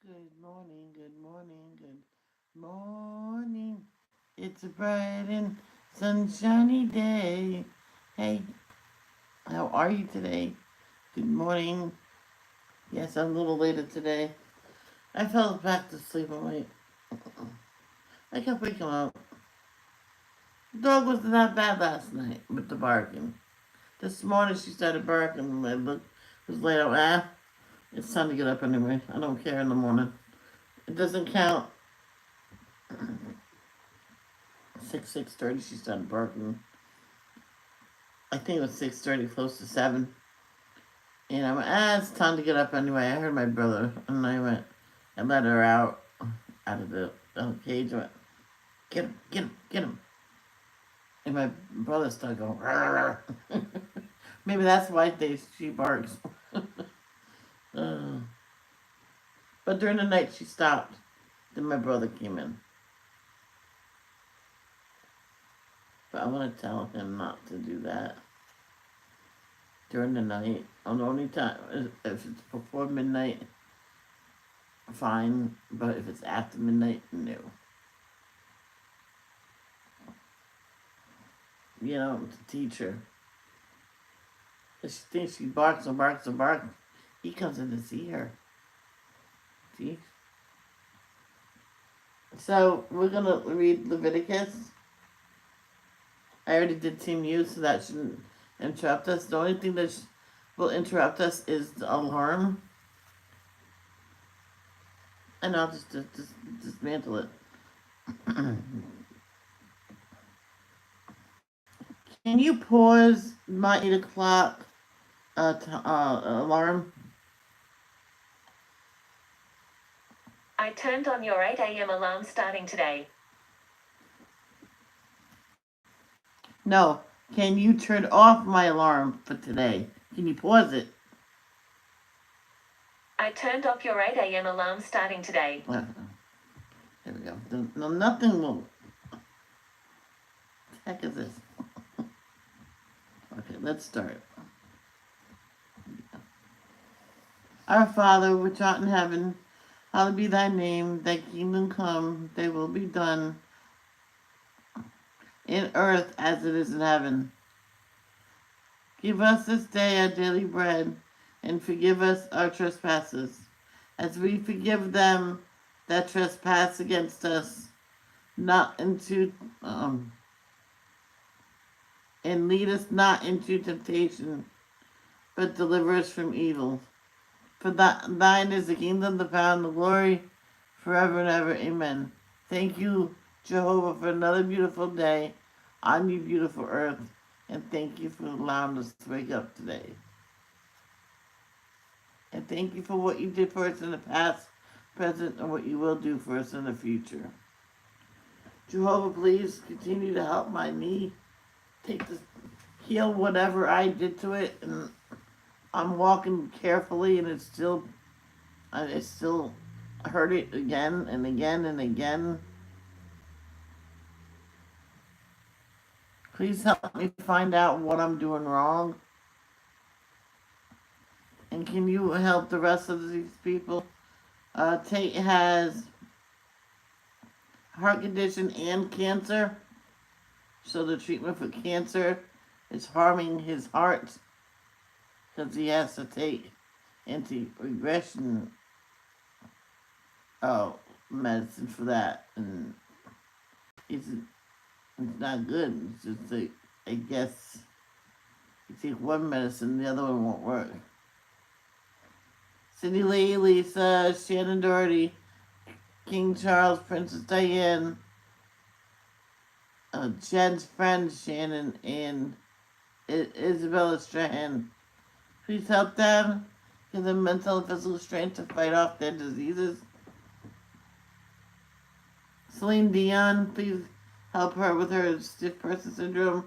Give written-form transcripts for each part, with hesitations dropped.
Good morning, good morning, good morning. It's a bright and sunshiny day. Hey, how are you today? Good morning. Yes, I'm a little later today. I fell back to sleep on my. I kept waking up. The dog was not bad last night with the barking. This morning she started barking. When I looked, it was late. It's time to get up anyway. I don't care in the morning. It doesn't count. 6:30 she started barking. I think it was 6:30, close to 7. And I went, it's time to get up anyway. I heard my brother, and I went and let her out of the cage. I went, get him, get him, get him. And my brother started going, "Rrr." Maybe that's why she barks. uh, but during the night she stopped. Then my brother came in. But I want to tell him not to do that during the night. On the only time, if it's before midnight, fine. But if it's after midnight, no. To teach her. If she thinks she barks and barks and barks, he comes in to see her. See? So we're gonna read Leviticus. I already did Team U, so that shouldn't interrupt us. The only thing that will interrupt us is the alarm, and I'll just dismantle it. Can you pause my 8 o'clock alarm? I turned on your 8 a.m. alarm starting today. No. Can you turn off my alarm for today? Can you pause it? I turned off your 8 a.m. alarm starting today. There we go. No, nothing will. What the heck is this? Okay, let's start. Our Father, which art in heaven, hallowed be thy name. Thy kingdom come, thy will be done in earth as it is in heaven. Give us this day our daily bread, and forgive us our trespasses, as we forgive them that trespass against us. Not into and lead us not into temptation, but deliver us from evil. For thine is the kingdom, the power, and the glory, forever and ever. Amen. Thank you, Jehovah, for another beautiful day on your beautiful earth, and thank you for allowing us to wake up today. And thank you for what you did for us in the past, present, and what you will do for us in the future. Jehovah, please continue to help my knee heal whatever I did to it, and I'm walking carefully, and I still hurt it again and again and again. Please help me find out what I'm doing wrong. And can you help the rest of these people? Tate has heart condition and cancer. So the treatment for cancer is harming his heart because he has to take anti-regression medicine for that. And it's not good. It's just like, I guess you take one medicine, the other one won't work. Cindy Lee, Lisa, Shannon Doherty, King Charles, Princess Diane, Jen's friend Shannon, and Isabella Strahan. Please help them. Give them mental and physical strength to fight off their diseases. Celine Dion, please help her with her stiff person syndrome.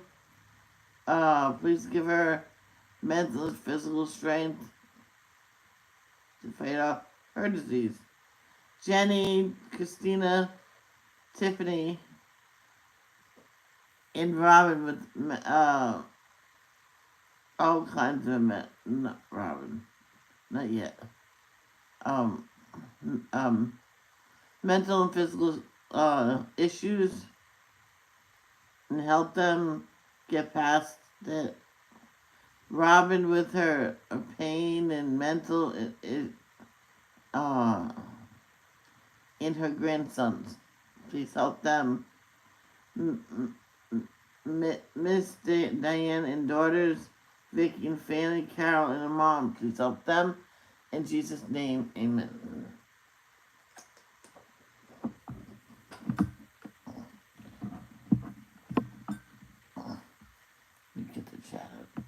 Please give her mental and physical strength to fight off her disease. Jenny, Christina, Tiffany, and Robin with all kinds of not Robin, not yet. mental and physical issues and help them get past it. Robin with her pain and mental uh, in her grandsons. Please help them. Miss Diane and daughters, Vicky and Fanny, Carol and her mom. Please help them. In Jesus' name, amen. You get the chat up.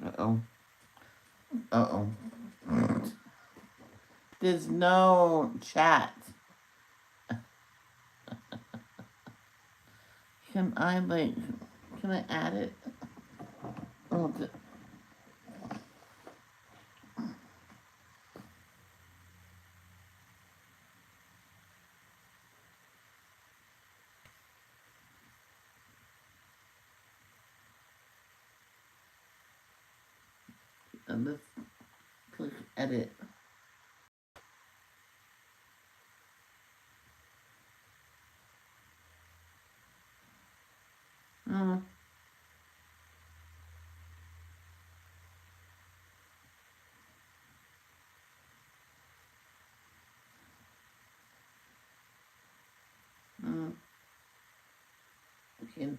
Uh-oh. Uh-oh. There's no chat. Can I add it? Oh, let's click edit. Mm. Mm. Can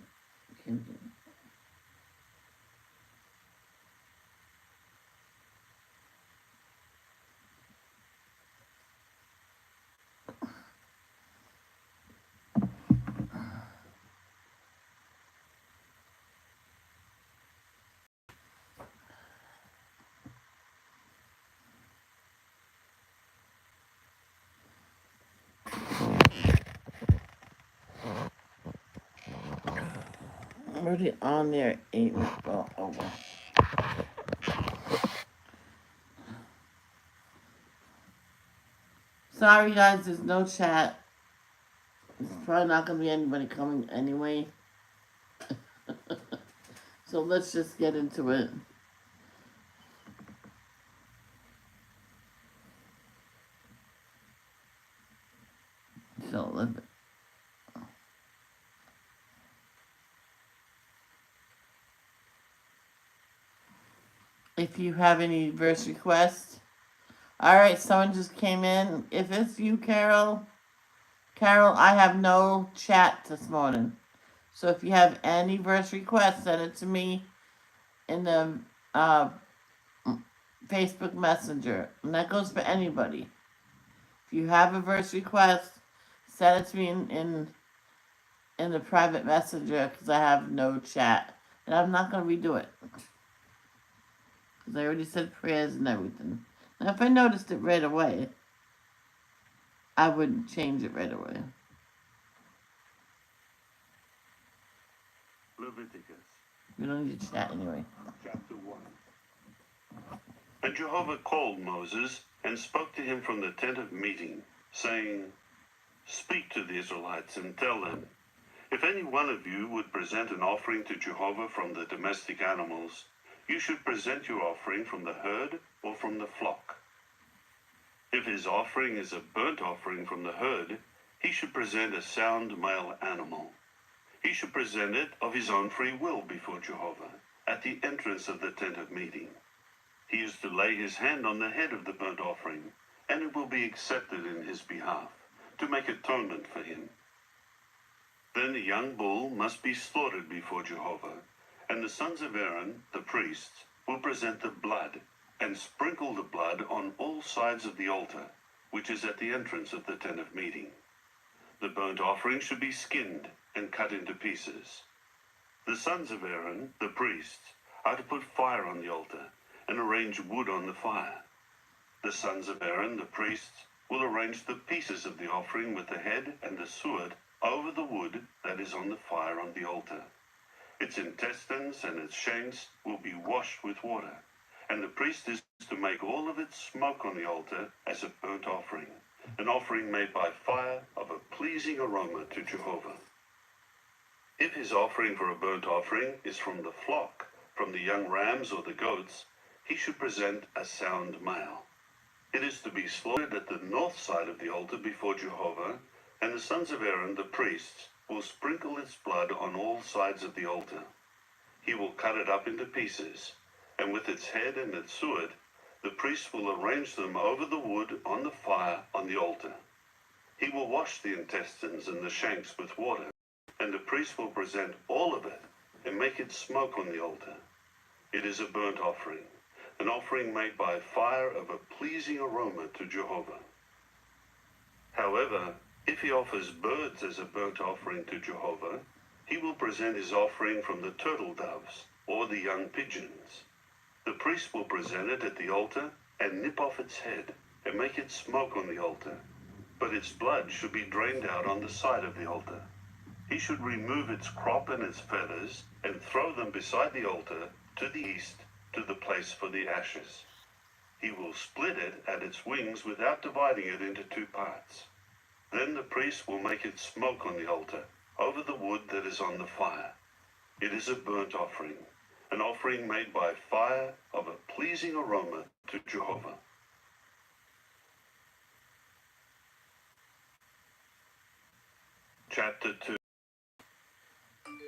I'm already on there 8 minutes. Oh, well. Sorry guys, there's no chat. There's probably not gonna be anybody coming anyway. So let's just get into it. So if you have any verse requests. Alright, someone just came in. If it's you, Carol, I have no chat this morning. So if you have any verse requests, send it to me in the Facebook Messenger. And that goes for anybody. If you have a verse request, send it to me in the private messenger because I have no chat. And I'm not going to redo it. Because I already said prayers and everything. Now, if I noticed it right away, I would change it right away. Leviticus. We don't need to chat anyway. Chapter 1. And Jehovah called Moses and spoke to him from the tent of meeting, saying, Speak to the Israelites and tell them, if any one of you would present an offering to Jehovah from the domestic animals, you should present your offering from the herd or from the flock. If his offering is a burnt offering from the herd, he should present a sound male animal. He should present it of his own free will before Jehovah, at the entrance of the tent of meeting. He is to lay his hand on the head of the burnt offering, and it will be accepted in his behalf, to make atonement for him. Then a young bull must be slaughtered before Jehovah, and the sons of Aaron, the priests, will present the blood, and sprinkle the blood on all sides of the altar, which is at the entrance of the tent of meeting. The burnt offering should be skinned and cut into pieces. The sons of Aaron, the priests, are to put fire on the altar, and arrange wood on the fire. The sons of Aaron, the priests, will arrange the pieces of the offering with the head and the suet over the wood that is on the fire on the altar. Its intestines and its shanks will be washed with water, and the priest is to make all of its smoke on the altar as a burnt offering, an offering made by fire of a pleasing aroma to Jehovah. If his offering for a burnt offering is from the flock, from the young rams or the goats, he should present a sound male. It is to be slaughtered at the north side of the altar before Jehovah, and the sons of Aaron, the priests, will sprinkle its blood on all sides of the altar. He will cut it up into pieces, and with its head and its suet, the priest will arrange them over the wood on the fire on the altar. He will wash the intestines and the shanks with water, and the priest will present all of it and make it smoke on the altar. It is a burnt offering, an offering made by fire of a pleasing aroma to Jehovah. However, if he offers birds as a burnt offering to Jehovah, he will present his offering from the turtle doves or the young pigeons. The priest will present it at the altar and nip off its head and make it smoke on the altar, but its blood should be drained out on the side of the altar. He should remove its crop and its feathers and throw them beside the altar to the east, to the place for the ashes. He will split it at its wings without dividing it into two parts. Then the priest will make it smoke on the altar, over the wood that is on the fire. It is a burnt offering, an offering made by fire of a pleasing aroma to Jehovah. Chapter 2.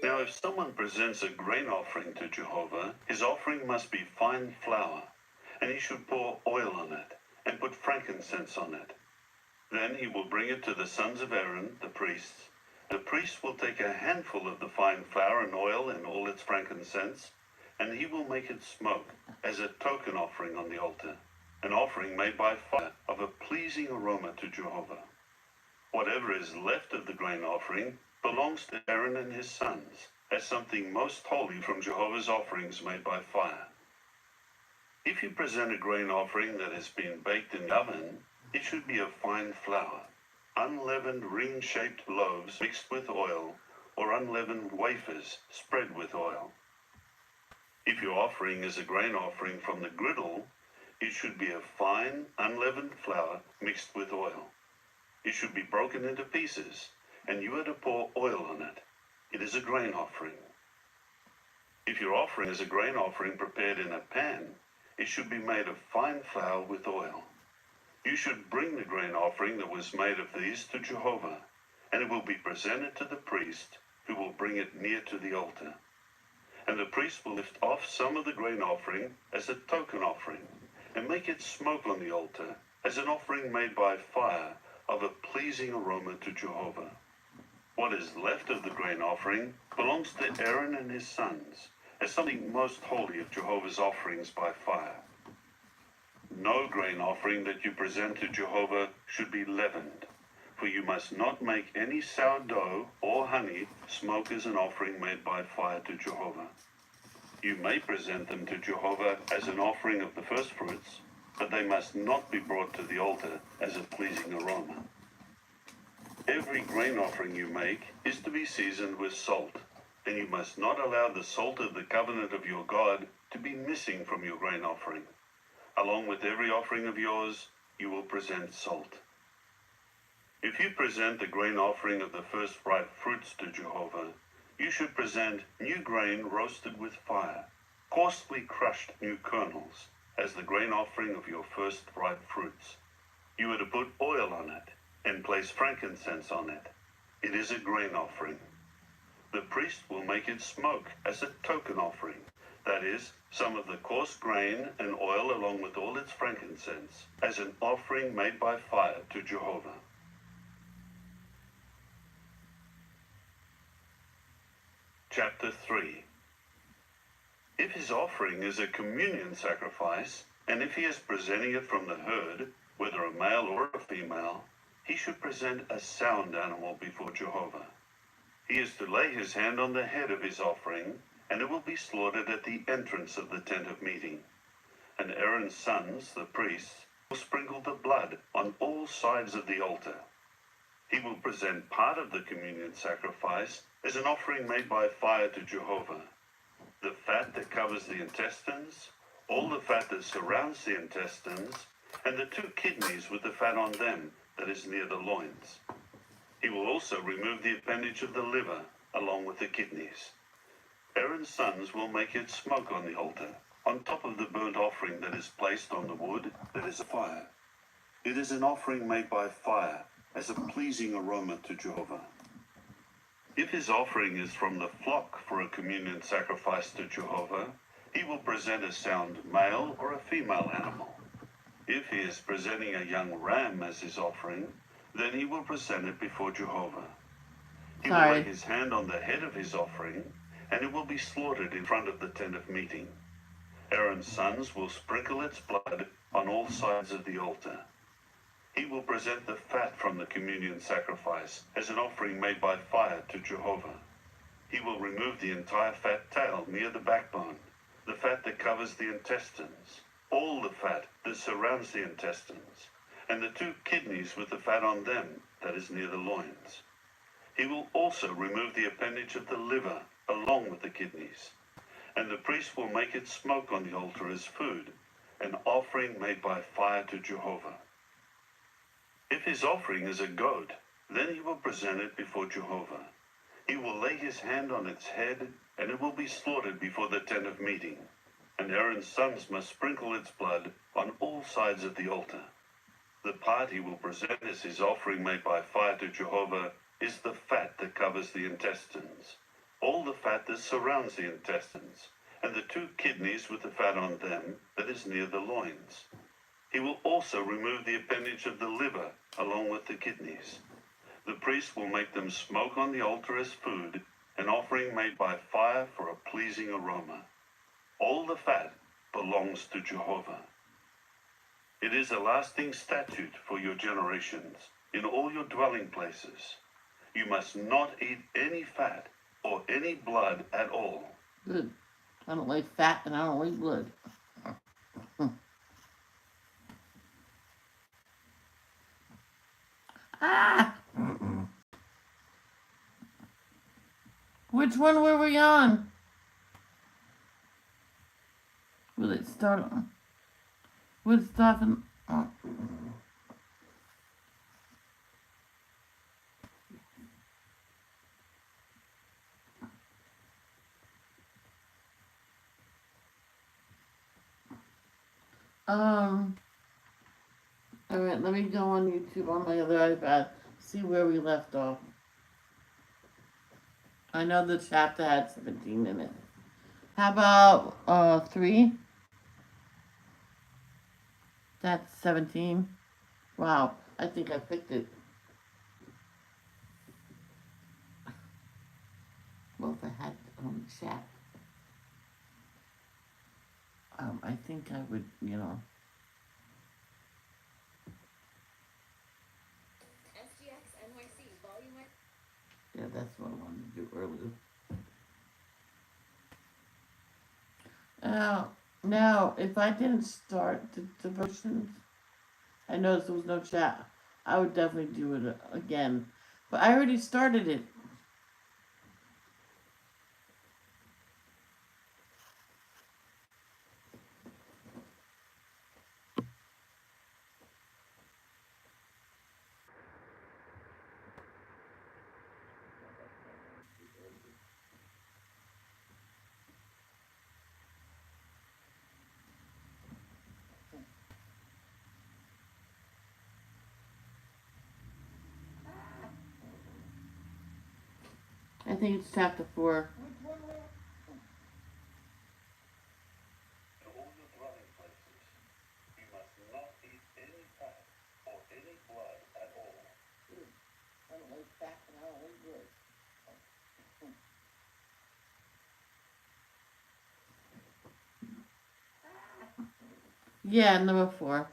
Now if someone presents a grain offering to Jehovah, his offering must be fine flour, and he should pour oil on it, and put frankincense on it. Then he will bring it to the sons of Aaron, the priests. The priest will take a handful of the fine flour and oil and all its frankincense, and he will make it smoke as a token offering on the altar, an offering made by fire of a pleasing aroma to Jehovah. Whatever is left of the grain offering belongs to Aaron and his sons, as something most holy from Jehovah's offerings made by fire. If you present a grain offering that has been baked in the oven, it should be of fine flour, unleavened ring-shaped loaves mixed with oil, or unleavened wafers spread with oil. If your offering is a grain offering from the griddle, it should be of fine, unleavened flour mixed with oil. It should be broken into pieces, and you are to pour oil on it. It is a grain offering. If your offering is a grain offering prepared in a pan, it should be made of fine flour with oil. You should bring the grain offering that was made of these to Jehovah, and it will be presented to the priest, who will bring it near to the altar. And the priest will lift off some of the grain offering as a token offering, and make it smoke on the altar as an offering made by fire of a pleasing aroma to Jehovah. What is left of the grain offering belongs to Aaron and his sons, as something most holy of Jehovah's offerings by fire. No grain offering that you present to Jehovah should be leavened, for you must not make any sourdough or honey smoke as an offering made by fire to Jehovah. You may present them to Jehovah as an offering of the firstfruits, but they must not be brought to the altar as a pleasing aroma. Every grain offering you make is to be seasoned with salt, and you must not allow the salt of the covenant of your God to be missing from your grain offering. Along with every offering of yours, you will present salt. If you present the grain offering of the first ripe fruits to Jehovah, you should present new grain roasted with fire, coarsely crushed new kernels, as the grain offering of your first ripe fruits. You are to put oil on it and place frankincense on it. It is a grain offering. The priest will make it smoke as a token offering, that is, some of the coarse grain and oil along with all its frankincense, as an offering made by fire to Jehovah. Chapter 3. If his offering is a communion sacrifice, and if he is presenting it from the herd, whether a male or a female, he should present a sound animal before Jehovah. He is to lay his hand on the head of his offering, and it will be slaughtered at the entrance of the tent of meeting. And Aaron's sons, the priests, will sprinkle the blood on all sides of the altar. He will present part of the communion sacrifice as an offering made by fire to Jehovah. The fat that covers the intestines, all the fat that surrounds the intestines, and the 2 kidneys with the fat on them that is near the loins. He will also remove the appendage of the liver along with the kidneys. Aaron's sons will make it smoke on the altar, on top of the burnt offering that is placed on the wood that is a fire. It is an offering made by fire, as a pleasing aroma to Jehovah. If his offering is from the flock for a communion sacrifice to Jehovah, he will present a sound male or a female animal. If he is presenting a young ram as his offering, then he will present it before Jehovah. He will lay his hand on the head of his offering, and it will be slaughtered in front of the tent of meeting. Aaron's sons will sprinkle its blood on all sides of the altar. He will present the fat from the communion sacrifice as an offering made by fire to Jehovah. He will remove the entire fat tail near the backbone, the fat that covers the intestines, all the fat that surrounds the intestines, and the 2 kidneys with the fat on them that is near the loins. He will also remove the appendage of the liver along with the kidneys, and the priest will make it smoke on the altar as food, an offering made by fire to Jehovah. If his offering is a goat, then he will present it before Jehovah. He will lay his hand on its head, and it will be slaughtered before the tent of meeting. And Aaron's sons must sprinkle its blood on all sides of the altar. The part he will present as his offering made by fire to Jehovah is the fat that covers the intestines, all the fat that surrounds the intestines, and the 2 kidneys with the fat on them that is near the loins. He will also remove the appendage of the liver along with the kidneys. The priest will make them smoke on the altar as food, an offering made by fire for a pleasing aroma. All the fat belongs to Jehovah. It is a lasting statute for your generations in all your dwelling places. You must not eat any fat or any blood at all. Good. I don't like fat and I don't like blood. Ah! Which one were we on? Will it start on? Will it stop in? Oh. Alright, let me go on YouTube on my other iPad, see where we left off. I know the chapter had 17 in it. How about 3? That's 17. Wow, I think I picked it. Well, if I had chat, I think I would, SGX NYC Volume 1. Yeah, that's what I wanted to do earlier. Now, if I didn't start the devotions, I noticed there was no chat. I would definitely do it again. But I already started it. I think it's chapter 4. Yeah, number 4.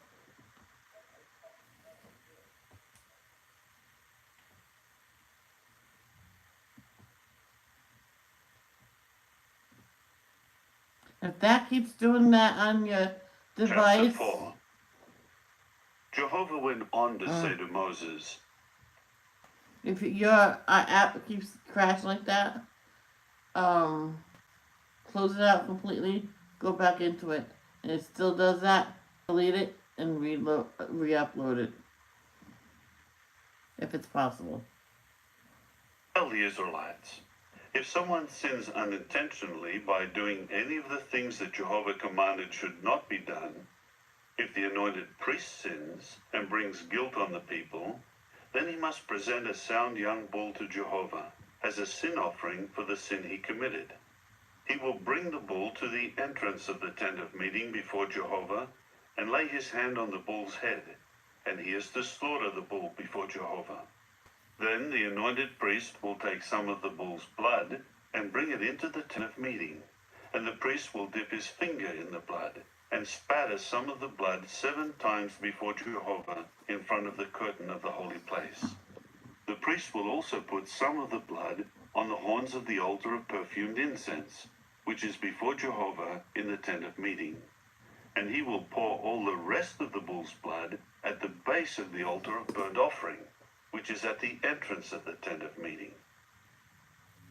If that keeps doing that on your Chapter device, 4. Jehovah went on to say to Moses, if your app keeps crashing like that, close it out completely, go back into it, and it still does that, delete it and re-upload it, if it's possible. Tell the Israelites, if someone sins unintentionally by doing any of the things that Jehovah commanded should not be done, if the anointed priest sins and brings guilt on the people, then he must present a sound young bull to Jehovah as a sin offering for the sin he committed. He will bring the bull to the entrance of the tent of meeting before Jehovah and lay his hand on the bull's head, and he is to slaughter the bull before Jehovah. Then the anointed priest will take some of the bull's blood and bring it into the tent of meeting, and the priest will dip his finger in the blood and spatter some of the blood 7 times before Jehovah in front of the curtain of the holy place. The priest will also put some of the blood on the horns of the altar of perfumed incense, which is before Jehovah in the tent of meeting, and he will pour all the rest of the bull's blood at the base of the altar of burnt offering, which is at the entrance of the tent of meeting.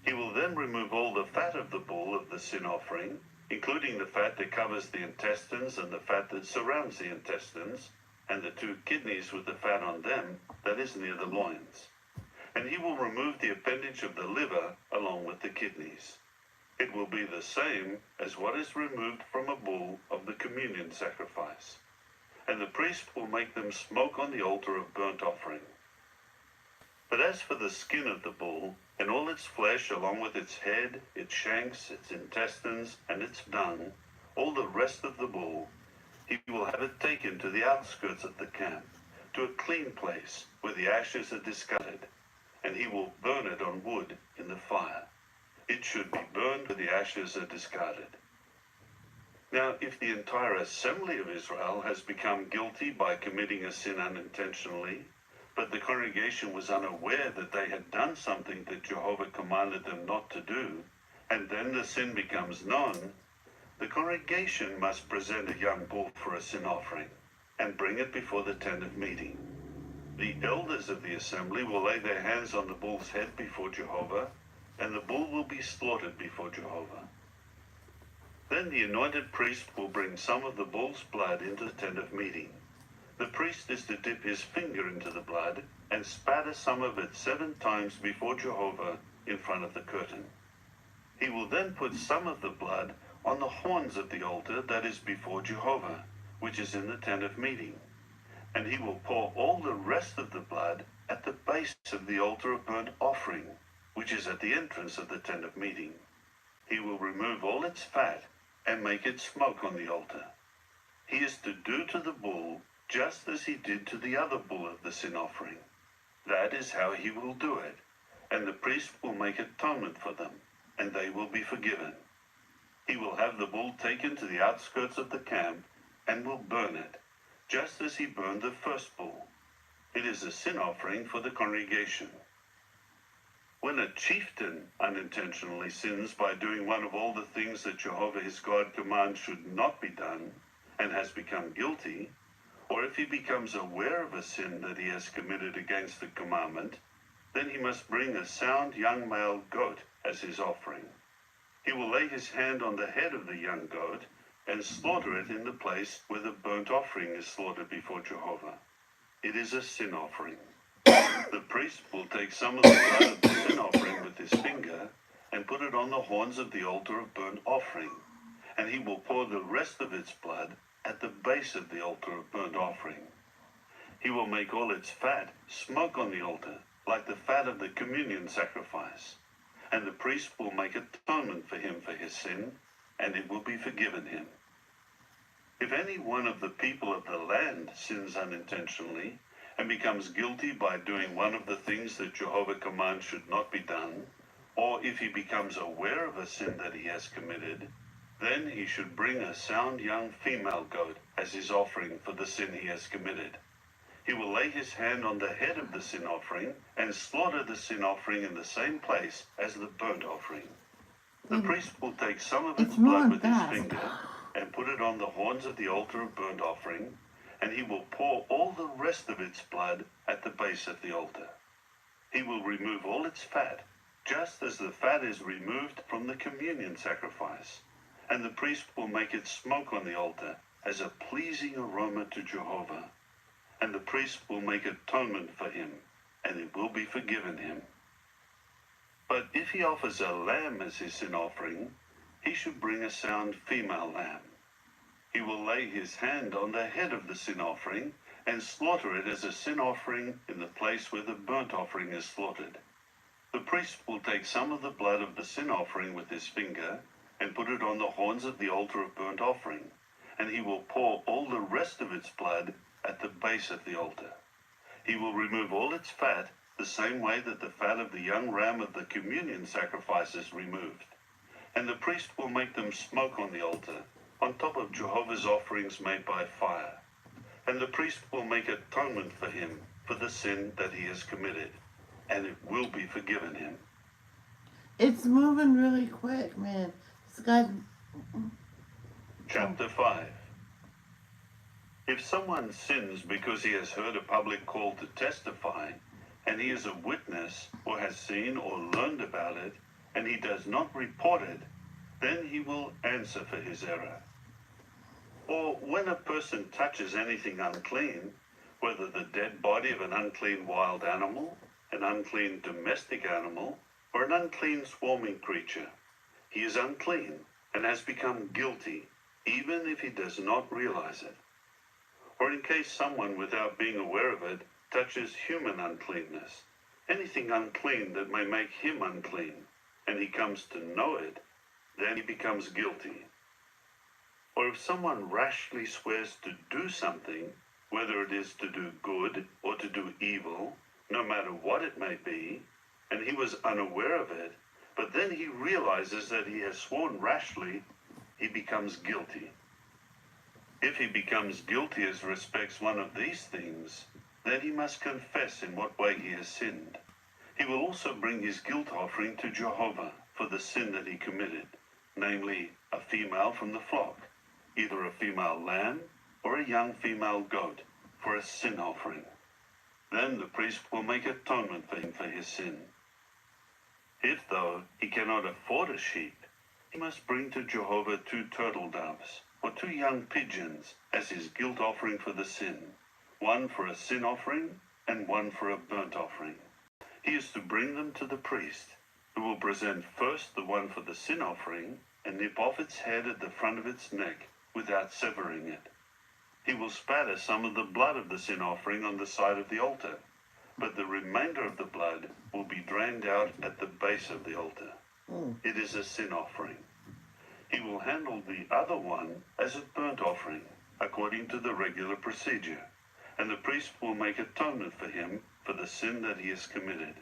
He will then remove all the fat of the bull of the sin offering, including the fat that covers the intestines and the fat that surrounds the intestines, and the 2 kidneys with the fat on them that is near the loins. And he will remove the appendage of the liver along with the kidneys. It will be the same as what is removed from a bull of the communion sacrifice. And the priest will make them smoke on the altar of burnt offering. But as for the skin of the bull, and all its flesh along with its head, its shanks, its intestines, and its dung, all the rest of the bull, he will have it taken to the outskirts of the camp, to a clean place where the ashes are discarded, and he will burn it on wood in the fire. It should be burned where the ashes are discarded. Now, if the entire assembly of Israel has become guilty by committing a sin unintentionally, but the congregation was unaware that they had done something that Jehovah commanded them not to do, and then the sin becomes known, the congregation must present a young bull for a sin offering, and bring it before the tent of meeting. The elders of the assembly will lay their hands on the bull's head before Jehovah, and the bull will be slaughtered before Jehovah. Then the anointed priest will bring some of the bull's blood into the tent of meeting. The priest is to dip his finger into the blood and spatter some of it 7 times before Jehovah in front of the curtain. He will then put some of the blood on the horns of the altar that is before Jehovah, which is in the tent of meeting, and he will pour all the rest of the blood at the base of the altar of burnt offering, which is at the entrance of the tent of meeting. He will remove all its fat and make it smoke on the altar. He is to do to the bull just as he did to the other bull of the sin offering. That is how he will do it, and the priest will make atonement for them, and they will be forgiven. He will have the bull taken to the outskirts of the camp and will burn it, just as he burned the first bull. It is a sin offering for the congregation. When a chieftain unintentionally sins by doing one of all the things that Jehovah his God commands should not be done, and has become guilty, or if he becomes aware of a sin that he has committed against the commandment, then he must bring a sound young male goat as his offering. He will lay his hand on the head of the young goat and slaughter it in the place where the burnt offering is slaughtered before Jehovah. It is a sin offering. The priest will take some of the blood of the sin offering with his finger and put it on the horns of the altar of burnt offering, and he will pour the rest of its blood at the base of the altar of burnt offering. He will make all its fat smoke on the altar, like the fat of the communion sacrifice, and the priest will make atonement for him for his sin, and it will be forgiven him. If any one of the people of the land sins unintentionally, and becomes guilty by doing one of the things that Jehovah commands should not be done, or if he becomes aware of a sin that he has committed, then he should bring a sound young female goat as his offering for the sin he has committed. He will lay his hand on the head of the sin offering and slaughter the sin offering in the same place as the burnt offering. The priest will take some of its blood with his finger and put it on the horns of the altar of burnt offering, and he will pour all the rest of its blood at the base of the altar. He will remove all its fat, just as the fat is removed from the communion sacrifice, and the priest will make it smoke on the altar as a pleasing aroma to Jehovah. And the priest will make atonement for him, and it will be forgiven him. But if he offers a lamb as his sin offering, he should bring a sound female lamb. He will lay his hand on the head of the sin offering and slaughter it as a sin offering in the place where the burnt offering is slaughtered. The priest will take some of the blood of the sin offering with his finger and put it on the horns of the altar of burnt offering, and he will pour all the rest of its blood at the base of the altar. He will remove all its fat the same way that the fat of the young ram of the communion sacrifice is removed. And the priest will make them smoke on the altar, on top of Jehovah's offerings made by fire. And the priest will make atonement for him for the sin that he has committed, and it will be forgiven him. It's moving really quick, man. This guy's... Chapter 5. If someone sins because he has heard a public call to testify, and he is a witness, or has seen or learned about it, and he does not report it, then he will answer for his error. Or when a person touches anything unclean, whether the dead body of an unclean wild animal, an unclean domestic animal, or an unclean swarming creature, he is unclean and has become guilty, even if he does not realize it. Or in case someone, without being aware of it, touches human uncleanness, anything unclean that may make him unclean, and he comes to know it, then he becomes guilty. Or if someone rashly swears to do something, whether it is to do good or to do evil, no matter what it may be, and he was unaware of it, but then he realizes that he has sworn rashly, he becomes guilty. If he becomes guilty as respects one of these things, then he must confess in what way he has sinned. He will also bring his guilt offering to Jehovah for the sin that he committed, namely a female from the flock, either a female lamb or a young female goat, for a sin offering. Then the priest will make atonement for him for his sin. If, though, he cannot afford a sheep, he must bring to Jehovah 2 turtle doves, or 2 young pigeons, as his guilt offering for the sin, one for a sin offering and one for a burnt offering. He is to bring them to the priest, who will present first the one for the sin offering and nip off its head at the front of its neck without severing it. He will spatter some of the blood of the sin offering on the side of the altar, but the remainder of the blood will be drained out at the base of the altar. It is a sin offering. He will handle the other one as a burnt offering, according to the regular procedure, and the priest will make atonement for him for the sin that he has committed,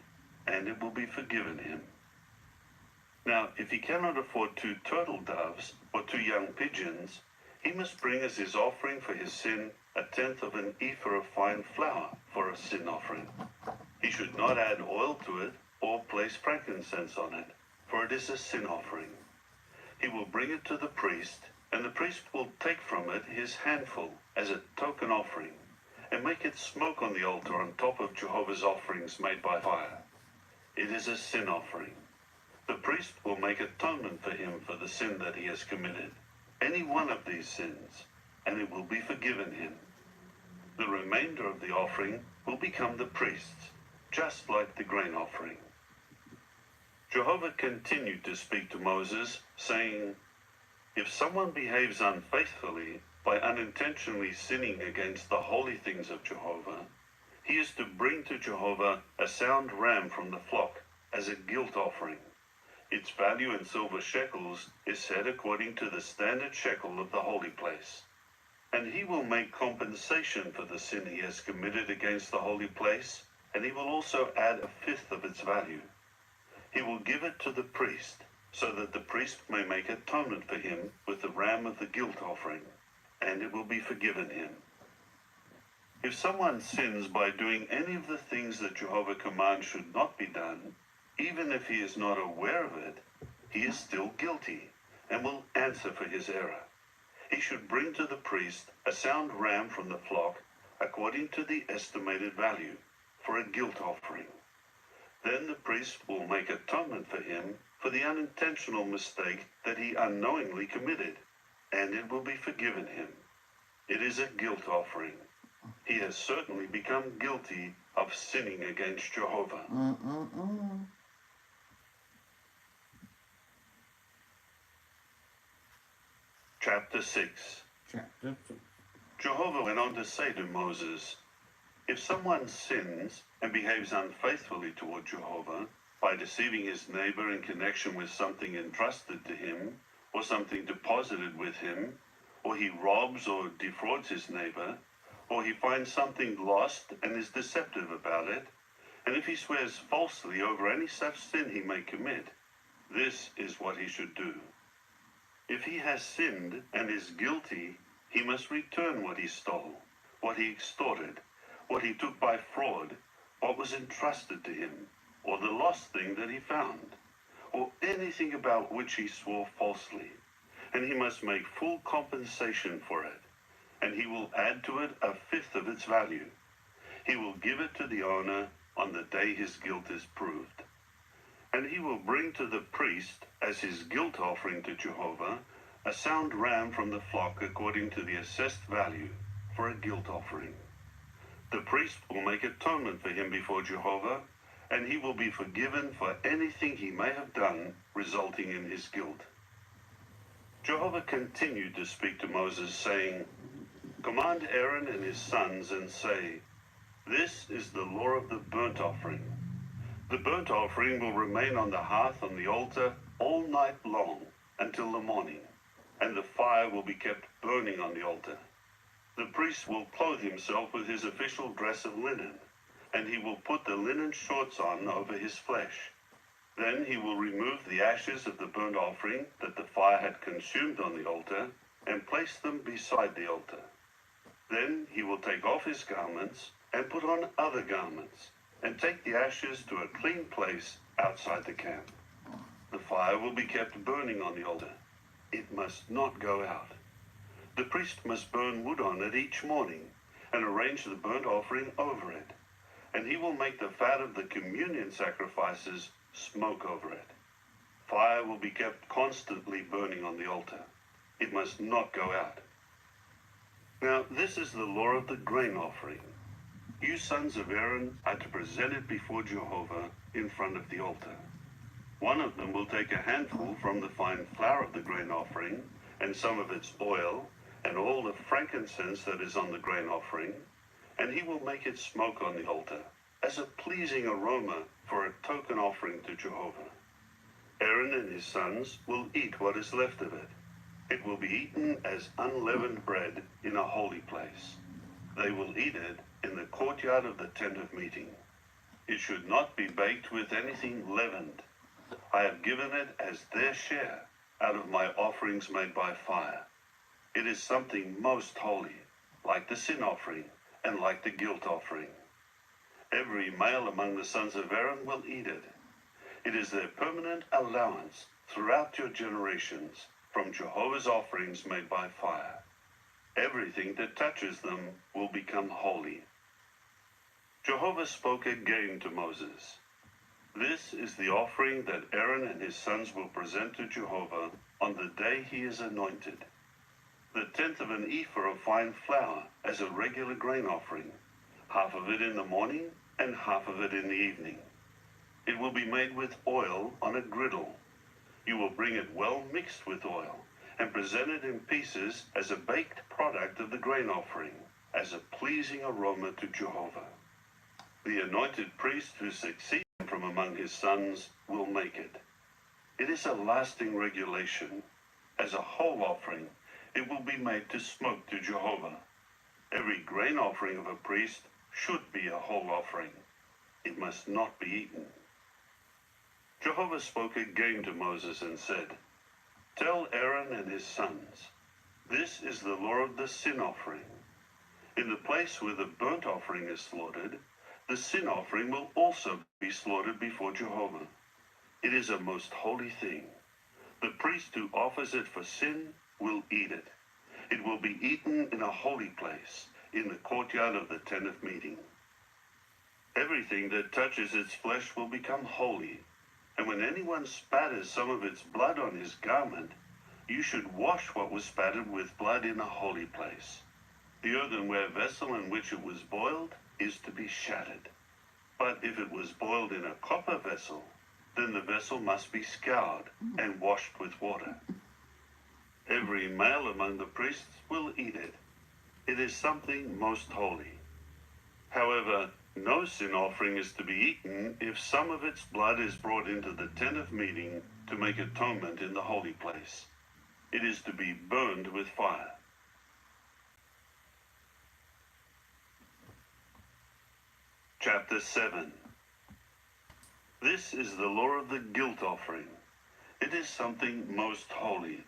and it will be forgiven him. Now, if he cannot afford 2 turtle doves or 2 young pigeons, he must bring as his offering for his sin 1/10 of an ephah of fine flour for a sin offering. He should not add oil to it or place frankincense on it, for it is a sin offering. He will bring it to the priest, and the priest will take from it his handful as a token offering, and make it smoke on the altar on top of Jehovah's offerings made by fire. It is a sin offering. The priest will make atonement for him for the sin that he has committed, any one of these sins, and it will be forgiven him. The remainder of the offering will become the priest's, just like the grain offering. Jehovah continued to speak to Moses, saying, If someone behaves unfaithfully by unintentionally sinning against the holy things of Jehovah, he is to bring to Jehovah a sound ram from the flock as a guilt offering. Its value in silver shekels is set according to the standard shekel of the holy place. And he will make compensation for the sin he has committed against the holy place, and he will also add a fifth of its value. He will give it to the priest, so that the priest may make atonement for him with the ram of the guilt offering, and it will be forgiven him. If someone sins by doing any of the things that Jehovah commands should not be done, even if he is not aware of it, he is still guilty and will answer for his error. He should bring to the priest a sound ram from the flock according to the estimated value for a guilt offering. Then the priest will make atonement for him for the unintentional mistake that he unknowingly committed, and it will be forgiven him. It is a guilt offering. He has certainly become guilty of sinning against Jehovah. Chapter 6. Chapter 6. Jehovah went on to say to Moses, "If someone sins and behaves unfaithfully toward Jehovah by deceiving his neighbor in connection with something entrusted to him, or something deposited with him, or he robs or defrauds his neighbor, or he finds something lost and is deceptive about it, and if he swears falsely over any such sin he may commit, this is what he should do. If he has sinned and is guilty, he must return what he stole, what he extorted, what he took by fraud, what was entrusted to him, or the lost thing that he found, or anything about which he swore falsely, and he must make full compensation for it, and he will add to it a fifth of its value. He will give it to the owner on the day his guilt is proved. And he will bring to the priest, as his guilt offering to Jehovah, a sound ram from the flock according to the assessed value for a guilt offering. The priest will make atonement for him before Jehovah, and he will be forgiven for anything he may have done resulting in his guilt." Jehovah continued to speak to Moses, saying, "Command Aaron and his sons and say, 'This is the law of the burnt offering. The burnt offering will remain on the hearth on the altar all night long until the morning, and the fire will be kept burning on the altar. The priest will clothe himself with his official dress of linen, and he will put the linen shorts on over his flesh. Then he will remove the ashes of the burnt offering that the fire had consumed on the altar and place them beside the altar. Then he will take off his garments and put on other garments, and take the ashes to a clean place outside the camp. The fire will be kept burning on the altar. It must not go out. The priest must burn wood on it each morning and arrange the burnt offering over it, and he will make the fat of the communion sacrifices smoke over it. Fire will be kept constantly burning on the altar. It must not go out. Now this is the law of the grain offering. You sons of Aaron are to present it before Jehovah in front of the altar. One of them will take a handful from the fine flour of the grain offering, and some of its oil, and all the frankincense that is on the grain offering, and he will make it smoke on the altar, as a pleasing aroma for a token offering to Jehovah. Aaron and his sons will eat what is left of it. It will be eaten as unleavened bread in a holy place. They will eat it in the courtyard of the tent of meeting. It should not be baked with anything leavened. I have given it as their share out of my offerings made by fire. It is something most holy, like the sin offering and like the guilt offering. Every male among the sons of Aaron will eat it. It is their permanent allowance throughout your generations from Jehovah's offerings made by fire. Everything that touches them will become holy." Jehovah spoke again to Moses. "This is the offering that Aaron and his sons will present to Jehovah on the day he is anointed. The tenth of an ephah of fine flour as a regular grain offering, half of it in the morning and half of it in the evening. It will be made with oil on a griddle. You will bring it well mixed with oil and present it in pieces as a baked product of the grain offering, as a pleasing aroma to Jehovah. The anointed priest who succeeds him from among his sons will make it. It is a lasting regulation. As a whole offering, It will be made to smoke to Jehovah. Every grain offering of a priest should be a whole offering. It must not be eaten. Jehovah spoke again to Moses and said, "Tell Aaron and his sons, this is the law of the sin offering. In the place where the burnt offering is slaughtered, the sin offering will also be slaughtered before Jehovah. It is a most holy thing. The priest who offers it for sin will eat it. It will be eaten in a holy place, in the courtyard of the tent of meeting. Everything that touches its flesh will become holy, and when anyone spatters some of its blood on his garment, you should wash what was spattered with blood in a holy place. The earthenware vessel in which it was boiled is to be shattered. But if it was boiled in a copper vessel, then the vessel must be scoured and washed with water. Every male among the priests will eat it. It is something most holy. However, no sin offering is to be eaten if some of its blood is brought into the tent of meeting to make atonement in the holy place. It is to be burned with fire." Chapter 7. This is the law of the guilt offering. It is something most holy.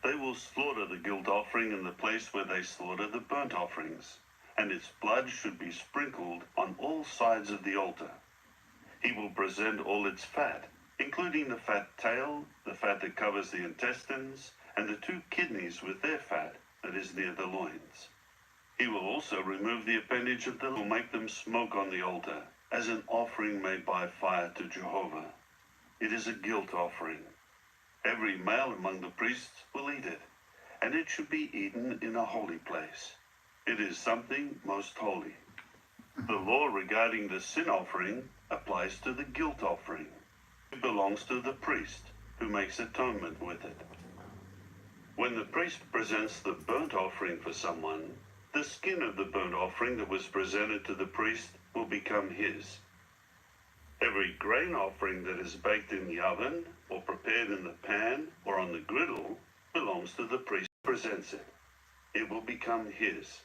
They will slaughter the guilt offering in the place where they slaughter the burnt offerings, and its blood should be sprinkled on all sides of the altar. He will present all its fat, including the fat tail, the fat that covers the intestines, and the 2 kidneys with their fat that is near the loins. He will also remove the appendage of the will make them smoke on the altar as an offering made by fire to Jehovah. It is a guilt offering. Every male among the priests will eat it, and it should be eaten in a holy place. It is something most holy. The law regarding the sin offering applies to the guilt offering. It belongs to the priest, who makes atonement with it. When the priest presents the burnt offering for someone, the skin of the burnt offering that was presented to the priest will become his. Every grain offering that is baked in the oven, or prepared in the pan, or on the griddle, belongs to the priest who presents it. It will become his.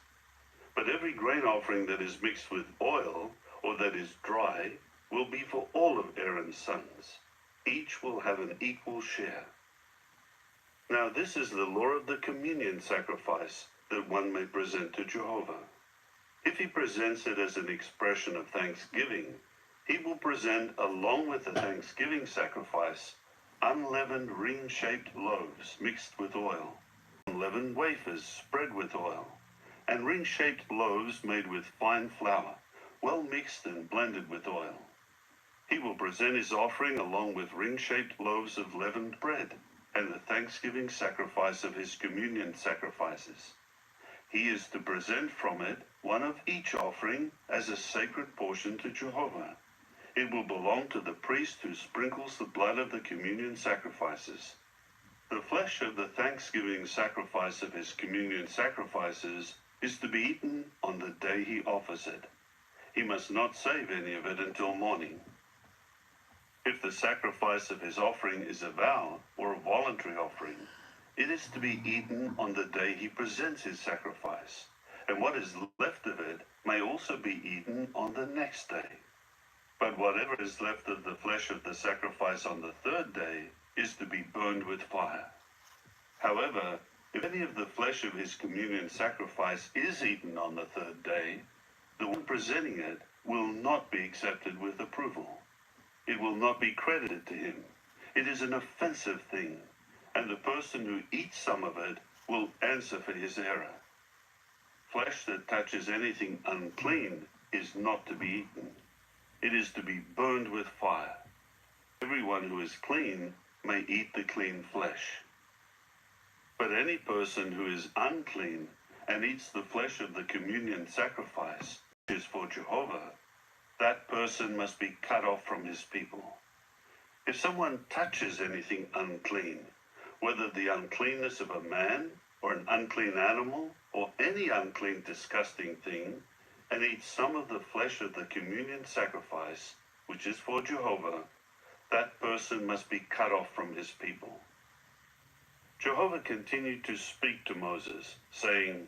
But every grain offering that is mixed with oil, or that is dry, will be for all of Aaron's sons. Each will have an equal share. Now this is the law of the communion sacrifice that one may present to Jehovah. If he presents it as an expression of thanksgiving, he will present along with the thanksgiving sacrifice unleavened ring-shaped loaves mixed with oil, unleavened wafers spread with oil, and ring-shaped loaves made with fine flour, well mixed and blended with oil. He will present his offering along with ring-shaped loaves of leavened bread and the thanksgiving sacrifice of his communion sacrifices. He is to present from it one of each offering as a sacred portion to Jehovah. It will belong to the priest who sprinkles the blood of the communion sacrifices. The flesh of the thanksgiving sacrifice of his communion sacrifices is to be eaten on the day he offers it. He must not save any of it until morning. If the sacrifice of his offering is a vow or a voluntary offering, it is to be eaten on the day he presents his sacrifice, and what is left of it may also be eaten on the next day. But whatever is left of the flesh of the sacrifice on the 3rd day is to be burned with fire. However, if any of the flesh of his communion sacrifice is eaten on the 3rd day, the one presenting it will not be accepted with approval. It will not be credited to him. It is an offensive thing, and the person who eats some of it will answer for his error. Flesh that touches anything unclean is not to be eaten. It is to be burned with fire. Everyone who is clean may eat the clean flesh. But any person who is unclean and eats the flesh of the communion sacrifice, which is for Jehovah, that person must be cut off from his people. If someone touches anything unclean, whether the uncleanness of a man or an unclean animal or any unclean disgusting thing, and eats some of the flesh of the communion sacrifice, which is for Jehovah, that person must be cut off from his people. Jehovah continued to speak to Moses, saying,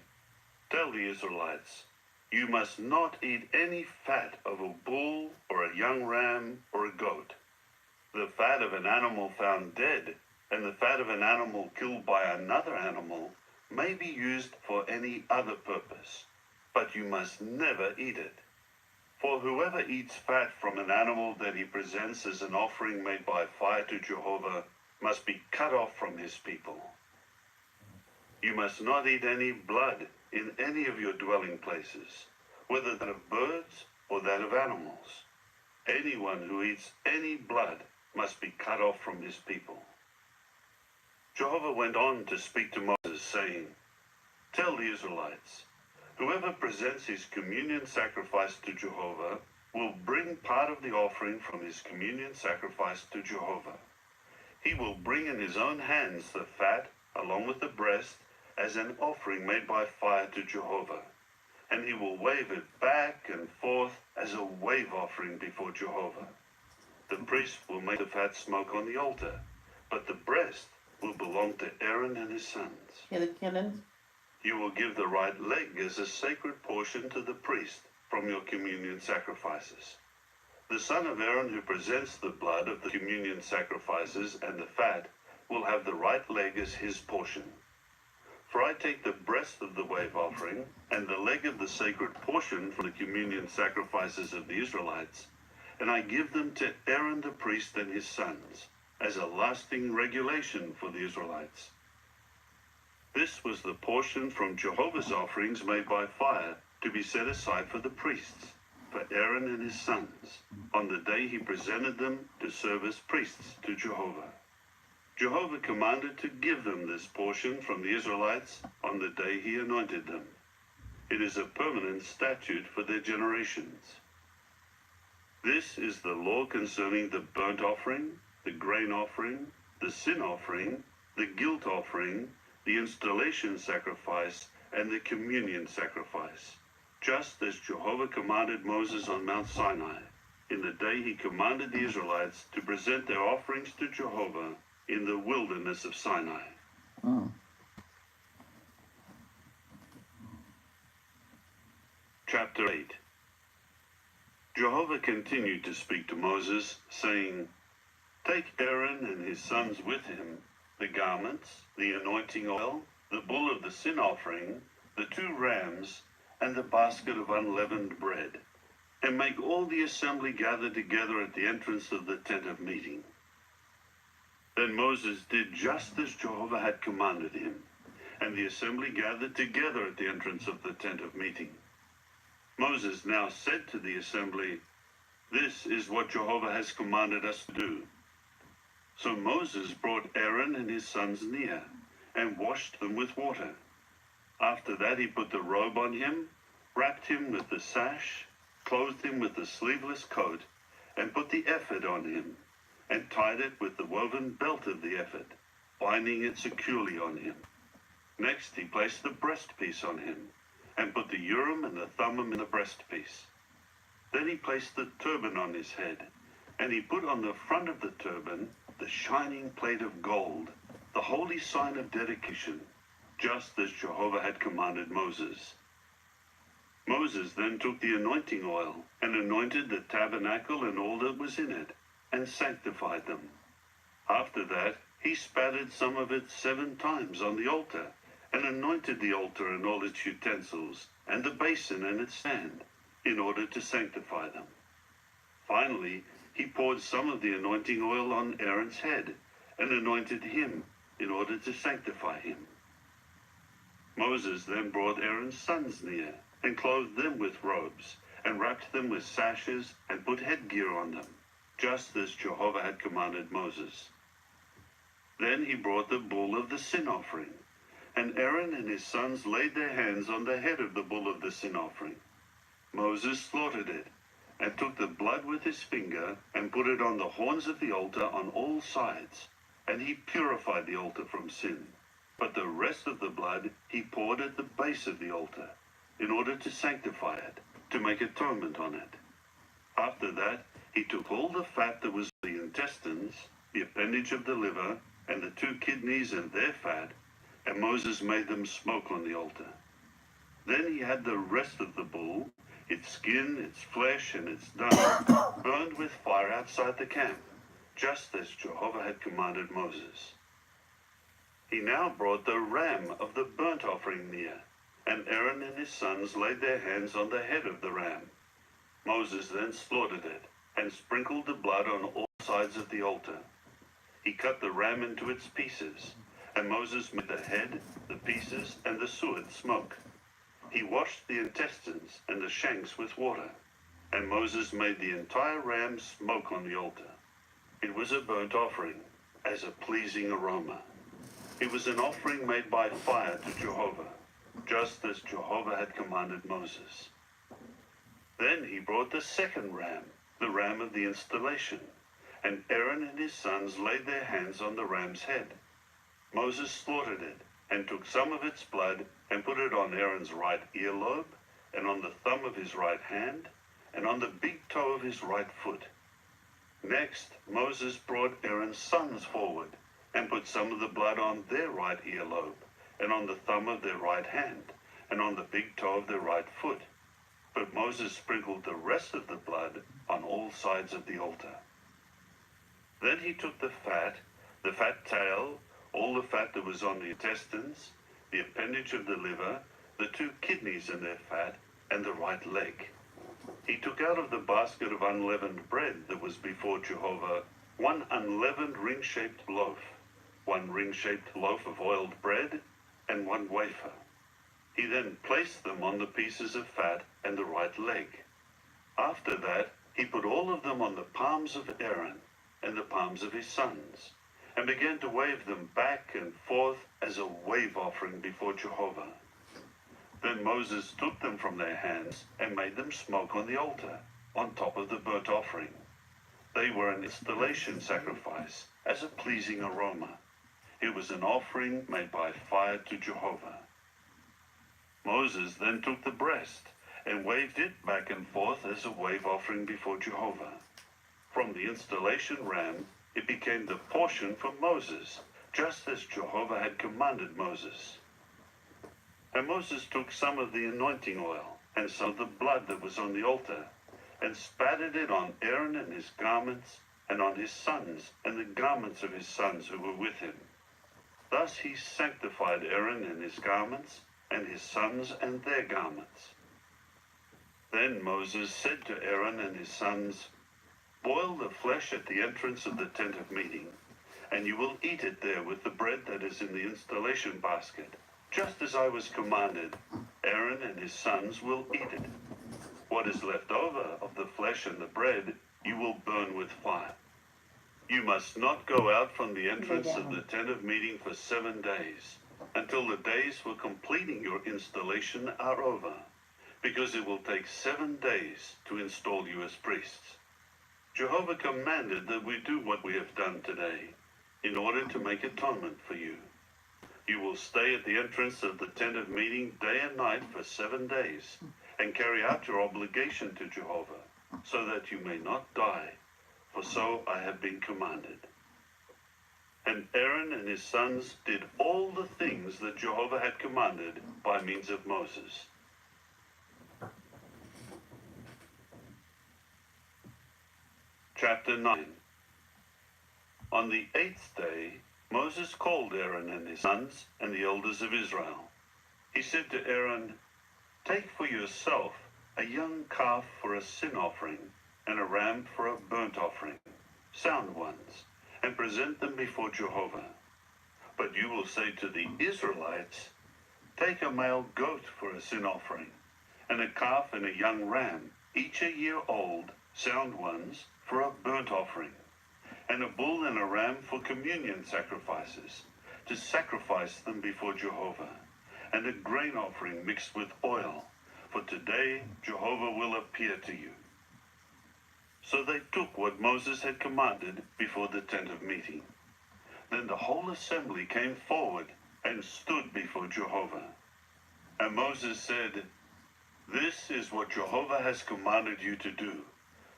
"Tell the Israelites, you must not eat any fat of a bull or a young ram or a goat. The fat of an animal found dead and the fat of an animal killed by another animal may be used for any other purpose, but you must never eat it. For whoever eats fat from an animal that he presents as an offering made by fire to Jehovah must be cut off from his people. You must not eat any blood in any of your dwelling places, whether that of birds or that of animals. Anyone who eats any blood must be cut off from his people." Jehovah went on to speak to Moses, saying, "Tell the Israelites, whoever presents his communion sacrifice to Jehovah will bring part of the offering from his communion sacrifice to Jehovah. He will bring in his own hands the fat along with the breast as an offering made by fire to Jehovah, and he will wave it back and forth as a wave offering before Jehovah. The priest will make the fat smoke on the altar, but the breast will belong to Aaron and his sons. You will give the right leg as a sacred portion to the priest from your communion sacrifices. The son of Aaron who presents the blood of the communion sacrifices and the fat will have the right leg as his portion. For I take the breast of the wave offering and the leg of the sacred portion from the communion sacrifices of the Israelites, and I give them to Aaron the priest and his sons, as a lasting regulation for the Israelites. This was the portion from Jehovah's offerings made by fire to be set aside for the priests, for Aaron and his sons, on the day he presented them to serve as priests to Jehovah. Jehovah commanded to give them this portion from the Israelites on the day he anointed them. It is a permanent statute for their generations. This is the law concerning the burnt offering, the grain offering, the sin offering, the guilt offering, the installation sacrifice, and the communion sacrifice, just as Jehovah commanded Moses on Mount Sinai, in the day he commanded the Israelites to present their offerings to Jehovah in the wilderness of Sinai. Chapter 8. Jehovah continued to speak to Moses, saying, "Take Aaron and his sons with him, the garments, the anointing oil, the bull of the sin offering, the 2 rams, and the basket of unleavened bread, and make all the assembly gather together at the entrance of the tent of meeting." Then Moses did just as Jehovah had commanded him, and the assembly gathered together at the entrance of the tent of meeting. Moses now said to the assembly, "This is what Jehovah has commanded us to do." So Moses brought Aaron and his sons near, and washed them with water. After that he put the robe on him, wrapped him with the sash, clothed him with the sleeveless coat, and put the ephod on him, and tied it with the woven belt of the ephod, binding it securely on him. Next he placed the breastpiece on him, and put the Urim and the Thummim in the breastpiece. Then he placed the turban on his head, and he put on the front of the turban the shining plate of gold, the holy sign of dedication, just as Jehovah had commanded Moses. Moses then took the anointing oil and anointed the tabernacle and all that was in it, and sanctified them. After that, he spattered some of it 7 times on the altar, and anointed the altar and all its utensils, and the basin and its stand, in order to sanctify them. Finally, he poured some of the anointing oil on Aaron's head, and anointed him, in order to sanctify him. Moses then brought Aaron's sons near, and clothed them with robes, and wrapped them with sashes, and put headgear on them, just as Jehovah had commanded Moses. Then he brought the bull of the sin offering, and Aaron and his sons laid their hands on the head of the bull of the sin offering. Moses slaughtered it, and took the blood with his finger, and put it on the horns of the altar on all sides, and he purified the altar from sin. But the rest of the blood he poured at the base of the altar, in order to sanctify it, to make atonement on it. After that, he took all the fat that was the intestines, the appendage of the liver, and the 2 kidneys and their fat, and Moses made them smoke on the altar. Then he had the rest of the bull, its skin, its flesh, and its dung, burned with fire outside the camp, just as Jehovah had commanded Moses. He now brought the ram of the burnt offering near, and Aaron and his sons laid their hands on the head of the ram. Moses then slaughtered it, and sprinkled the blood on all sides of the altar. He cut the ram into its pieces, and Moses made the head, the pieces, and the suet smoke. He washed the intestines and the shanks with water, and Moses made the entire ram smoke on the altar. It was a burnt offering, as a pleasing aroma. It was an offering made by fire to Jehovah, just as Jehovah had commanded Moses. Then he brought the second ram, the ram of the installation, and Aaron and his sons laid their hands on the ram's head. Moses slaughtered it, and took some of its blood, and put it on Aaron's right earlobe, and on the thumb of his right hand, and on the big toe of his right foot. Next, Moses brought Aaron's sons forward, and put some of the blood on their right earlobe, and on the thumb of their right hand, and on the big toe of their right foot. But Moses sprinkled the rest of the blood on all sides of the altar. Then he took the fat tail, all the fat that was on the intestines, the appendage of the liver, the 2 kidneys and their fat, and the right leg. He took out of the basket of unleavened bread that was before Jehovah 1 unleavened ring-shaped loaf, 1 ring-shaped loaf of oiled bread, and 1 wafer. He then placed them on the pieces of fat and the right leg. After that, he put all of them on the palms of Aaron and the palms of his sons, and began to wave them back and forth as a wave offering before Jehovah. Then Moses took them from their hands and made them smoke on the altar, on top of the burnt offering. They were an installation sacrifice, as a pleasing aroma. It was an offering made by fire to Jehovah. Moses then took the breast and waved it back and forth as a wave offering before Jehovah. From the installation ram, it became the portion for Moses, just as Jehovah had commanded Moses. And Moses took some of the anointing oil and some of the blood that was on the altar, and spattered it on Aaron and his garments, and on his sons and the garments of his sons who were with him. Thus he sanctified Aaron and his garments, and his sons and their garments. Then Moses said to Aaron and his sons, "Boil the flesh at the entrance of the tent of meeting, and you will eat it there with the bread that is in the installation basket. Just as I was commanded, Aaron and his sons will eat it. What is left over of the flesh and the bread, you will burn with fire. You must not go out from the entrance of the tent of meeting for 7 days, until the days for completing your installation are over, because it will take 7 days to install you as priests. Jehovah commanded that we do what we have done today, in order to make atonement for you. You will stay at the entrance of the tent of meeting day and night for 7 days, and carry out your obligation to Jehovah, so that you may not die, for so I have been commanded." And Aaron and his sons did all the things that Jehovah had commanded by means of Moses. Chapter 9. On the 8th day, Moses called Aaron and his sons and the elders of Israel. He said to Aaron, "Take for yourself a young calf for a sin offering and a ram for a burnt offering, sound ones, and present them before Jehovah. But you will say to the Israelites, 'Take a male goat for a sin offering, and a calf and a young ram, each a year old, sound ones, for a burnt offering, and a bull and a ram for communion sacrifices, to sacrifice them before Jehovah, and a grain offering mixed with oil, for today Jehovah will appear to you.'" So they took what Moses had commanded before the tent of meeting. Then the whole assembly came forward and stood before Jehovah. And Moses said, "This is what Jehovah has commanded you to do,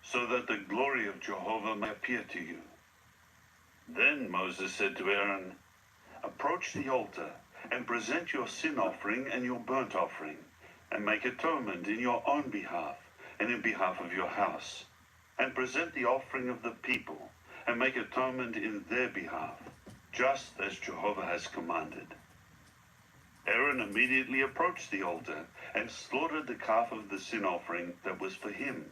so that the glory of Jehovah may appear to you." Then Moses said to Aaron, "Approach the altar and present your sin offering and your burnt offering, and make atonement in your own behalf and in behalf of your house, and present the offering of the people and make atonement in their behalf, just as Jehovah has commanded." Aaron immediately approached the altar and slaughtered the calf of the sin offering that was for him.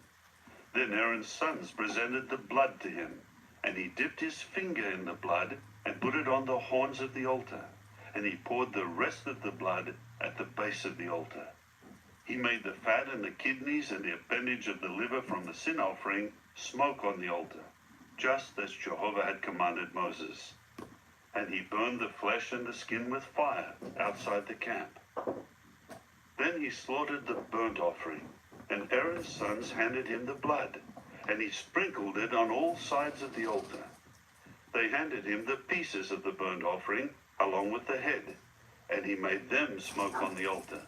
Then Aaron's sons presented the blood to him, and he dipped his finger in the blood and put it on the horns of the altar, and he poured the rest of the blood at the base of the altar. He made the fat and the kidneys and the appendage of the liver from the sin offering smoke on the altar, just as Jehovah had commanded Moses. And he burned the flesh and the skin with fire outside the camp. Then he slaughtered the burnt offering, and Aaron's sons handed him the blood, and he sprinkled it on all sides of the altar. They handed him the pieces of the burnt offering, along with the head, and he made them smoke on the altar.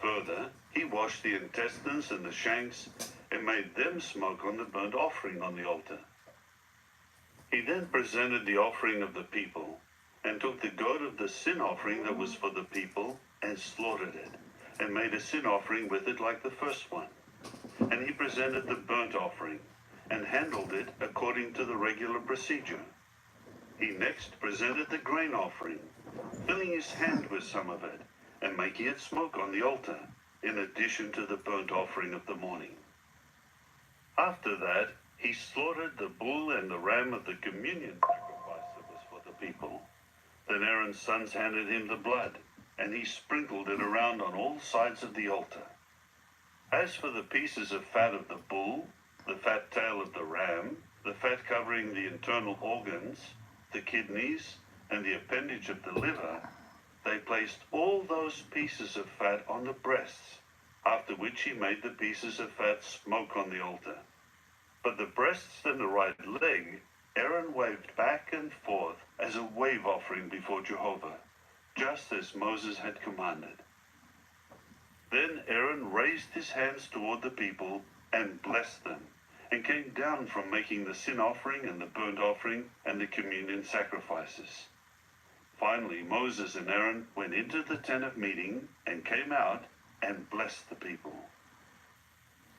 Further, he washed the intestines and the shanks, and made them smoke on the burnt offering on the altar. He then presented the offering of the people, and took the goat of the sin offering that was for the people, and slaughtered it, and made a sin offering with it like the first one. And he presented the burnt offering, and handled it according to the regular procedure. He next presented the grain offering, filling his hand with some of it, and making it smoke on the altar, in addition to the burnt offering of the morning. After that, he slaughtered the bull and the ram of the communion sacrifice that was for the people. Then Aaron's sons handed him the blood, and he sprinkled it around on all sides of the altar. As for the pieces of fat of the bull, the fat tail of the ram, the fat covering the internal organs, the kidneys, and the appendage of the liver, they placed all those pieces of fat on the breasts, after which he made the pieces of fat smoke on the altar. But the breasts and the right leg Aaron waved back and forth as a wave offering before Jehovah, just as Moses had commanded. Then Aaron raised his hands toward the people and blessed them, and came down from making the sin offering and the burnt offering and the communion sacrifices. Finally, Moses and Aaron went into the tent of meeting and came out and blessed the people.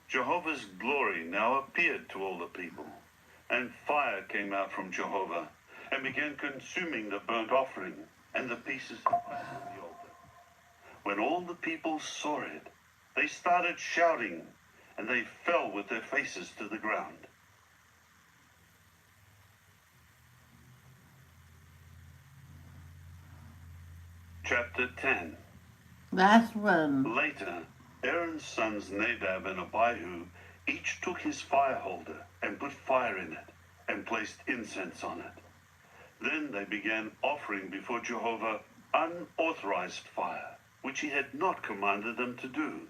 Jehovah's glory now appeared to all the people, and fire came out from Jehovah and began consuming the burnt offering and the pieces of fat on the altar. When all the people saw it, they started shouting, and they fell with their faces to the ground. Chapter 10. Last one. Later, Aaron's sons Nadab and Abihu each took his fire holder and put fire in it and placed incense on it. Then they began offering before Jehovah unauthorized fire, which he had not commanded them to do.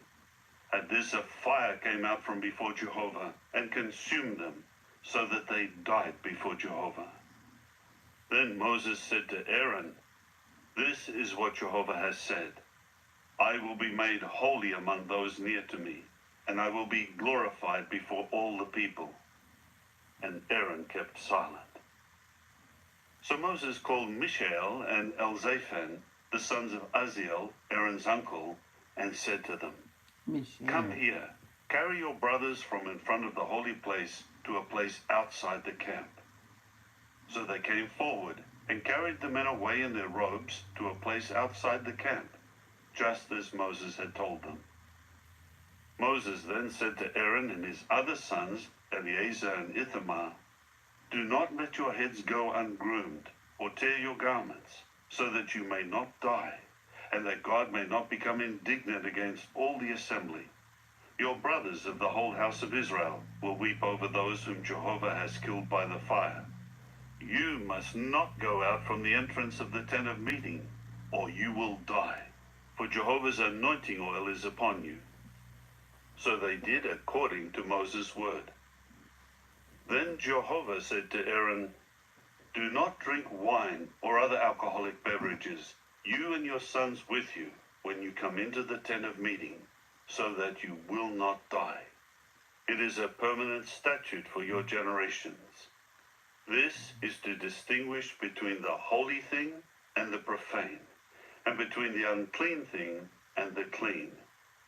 At this, a fire came out from before Jehovah and consumed them, so that they died before Jehovah. Then Moses said to Aaron, "This is what Jehovah has said. I will be made holy among those near to me, and I will be glorified before all the people." And Aaron kept silent. So Moses called Mishael and Elzaphan, the sons of Uzziel, Aaron's uncle, and said to them, "Come here, carry your brothers from in front of the holy place to a place outside the camp." So they came forward and carried the men away in their robes to a place outside the camp, just as Moses had told them. Moses then said to Aaron and his other sons, Eleazar and Ithamar, "Do not let your heads go ungroomed or tear your garments, so that you may not die, and that God may not become indignant against all the assembly. Your brothers of the whole house of Israel will weep over those whom Jehovah has killed by the fire. You must not go out from the entrance of the tent of meeting, or you will die, for Jehovah's anointing oil is upon you." So they did according to Moses' word. Then Jehovah said to Aaron, "Do not drink wine or other alcoholic beverages, you and your sons with you, when you come into the tent of meeting, so that you will not die. It is a permanent statute for your generations." This is to distinguish between the holy thing and the profane, and between the unclean thing and the clean,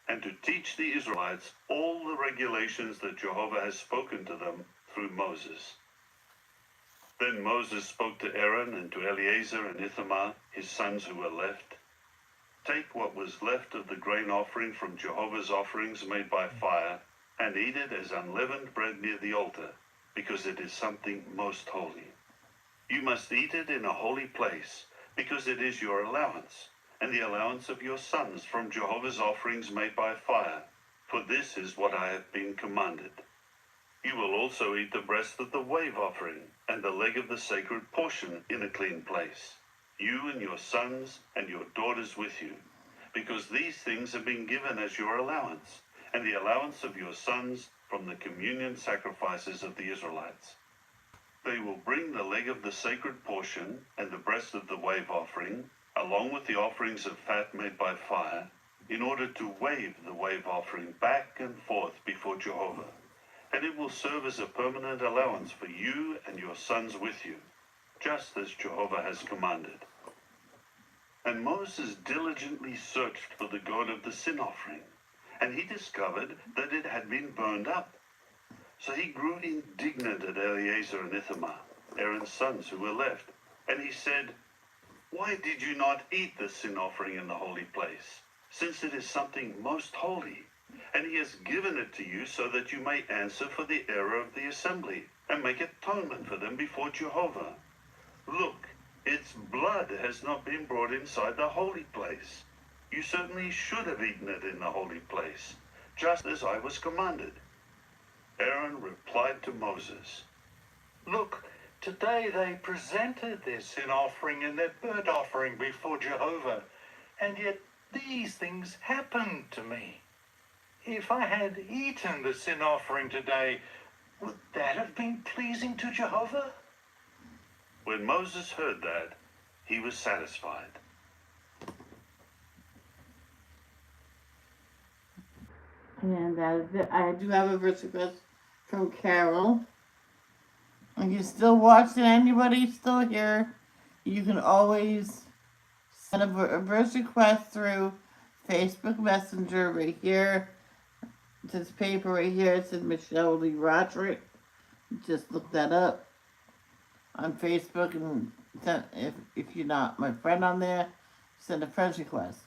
and to teach the Israelites all the regulations that Jehovah has spoken to them through Moses. Then Moses spoke to Aaron and to Eleazar and Ithamar, his sons who were left. Take what was left of the grain offering from Jehovah's offerings made by fire, and eat it as unleavened bread near the altar, because it is something most holy. You must eat it in a holy place, because it is your allowance, and the allowance of your sons from Jehovah's offerings made by fire, for this is what I have been commanded. You will also eat the breast of the wave offering, and the leg of the sacred portion in a clean place, you and your sons and your daughters with you, because these things have been given as your allowance, and the allowance of your sons from the communion sacrifices of the Israelites. They will bring the leg of the sacred portion and the breast of the wave offering, along with the offerings of fat made by fire, in order to wave the wave offering back and forth before Jehovah, and it will serve as a permanent allowance for you and your sons with you, just as Jehovah has commanded. And Moses diligently searched for the goat of the sin offering, and he discovered that it had been burned up. So he grew indignant at Eleazar and Ithamar, Aaron's sons who were left, and he said, Why did you not eat the sin offering in the holy place, since it is something most holy? And he has given it to you so that you may answer for the error of the assembly, and make atonement for them before Jehovah. Look, its blood has not been brought inside the holy place. You certainly should have eaten it in the holy place, just as I was commanded. Aaron replied to Moses, Look, today they presented their sin offering and their burnt offering before Jehovah, and yet these things happened to me. If I had eaten the sin offering today, would that have been pleasing to Jehovah? When Moses heard that, he was satisfied. And that is it. I do have a verse request from Carol. If you're still watching, anybody still here, you can always send a verse request through Facebook Messenger right here. This paper right here, it says Michelle Lee Roderick. Just look that up on Facebook, and if you're not my friend on there, send a friend request.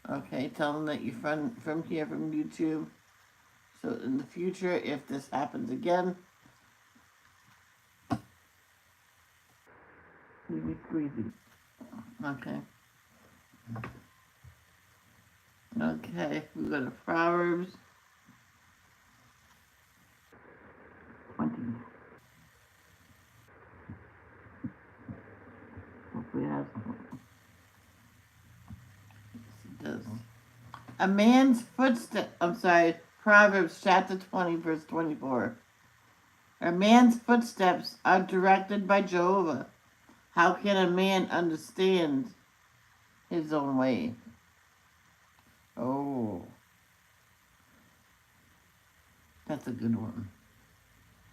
Okay, tell them that you're from here, from YouTube. So in the future, if this happens again, you'll be squeezy. Okay. Okay, we go to Proverbs 20. Hopefully it has one. Yes, it does. A man's footstep. Proverbs chapter 20, verse 24. A man's footsteps are directed by Jehovah. How can a man understand his own way? Oh, that's a good one.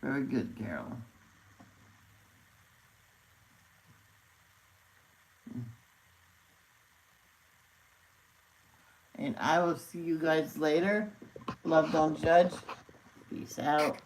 Very good, Carol. And I will see you guys later. Love, don't judge. Peace out.